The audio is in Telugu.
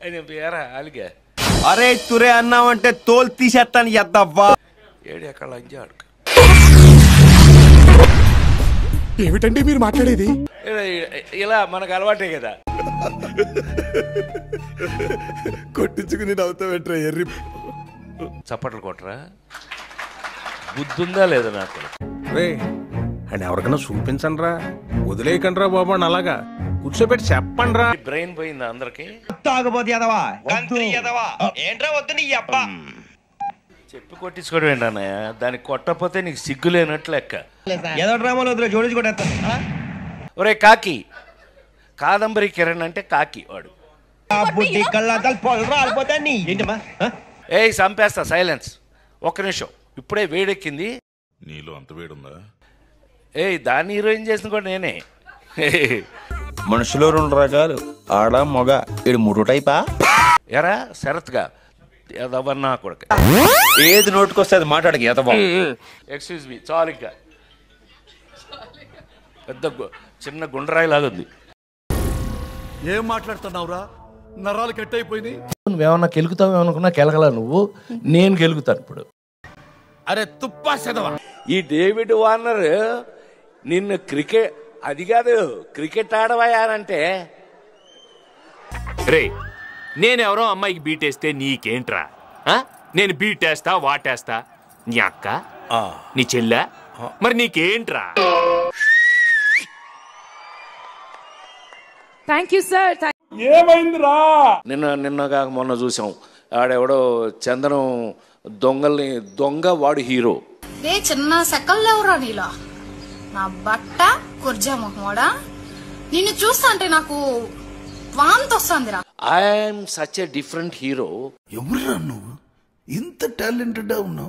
ఏరా అలిగా అరే తురే అన్నావంటే తోలు తీసేస్తాను ఎద్దవ్వా. ఏడు ఎక్కడ లంజా అడుగు. ఏమిటండి మీరు మాట్లాడేది? ఇలా మనకు అలవాటే కదా. కొట్టించుకుని నవ్వుతావేంట్రా ఎర్రి. చప్పట్లు కొట్టరా, బుద్ధుందా లేదా నాకు? రే అండ్ ఎవరికైనా చూపించండి రా, వదిలేయకండి రా బాబు అని అలాగా కూర్చోబెట్టి చెప్పండి రా. బ్రెయిన్ పోయిందా అందరికి? చెప్పి కొట్టించుకోవడం ఏంటన్నయ్య? దానికి కొట్టకపోతే నీకు సిగ్గు లేనట్లు లెక్క. ఒరే కాకి, కాదంబరి కిరణ్ అంటే కాకి వాడు. ఏయ్ చంపేస్తా, సైలెన్స్. ఒక్క నిమిషం, ఇప్పుడే వేడెక్కింది. నీలో అంత వేడుందా? ఏయ్ దాన్ని హీరోయిన్ చేసిన కూడా నేనే. మనుషులో 2 రకాలు, ఆడ మగ. ఇది 3 టైపా? ఎరా శరత్గా ఎదవన్నా కొడుక. ఏది నోటుకొస్తే అది మాట్లాడక ఎదవా. ఎక్స్క్యూజ్ మీ, చాలు ఇంకా. పెద్ద చిన్న గుండ్రాయి లాగుంది. ఏం మాట్లాడుతున్నావురా? నరాలు కట్ అయిపోయినాయి. నువ్వేమన్నా కెలుగుతావు అనుకున్నా కెలగల నువ్వు, నేను కెలుగుతాను ఇప్పుడు. అరే తుప్పా చదవా. ఈ డేవిడ్ వార్నర్ నిన్ను క్రికెట్, అది కాదు క్రికెట్ ఆడవయానంటే. రే నేనెవరో అమ్మాయికి బీటేస్తే నీకేంట్రా? నేను బీటేస్తా వాటేస్తా, నీ అక్క నీ చెల్లె, మరి నీకేంట్రా? Thank you sir. ఏమైందిరా? నిన్న కాక మొన్న చూసాం, ఆడెవడో చందనం దొంగల్ని, దొంగ వాడు హీరో. చిన్న సెకల్లో ఎవరా నీలా? నా బట్ట కుర్జా మొహమోడా, నిన్ను చూస్తా అంటే నాకు వాంతి వస్తుందిరా. I'm such a different hero. ఎవరురా నువ్వు? ఇంత టాలెంటెడ్ ఉన్నావు.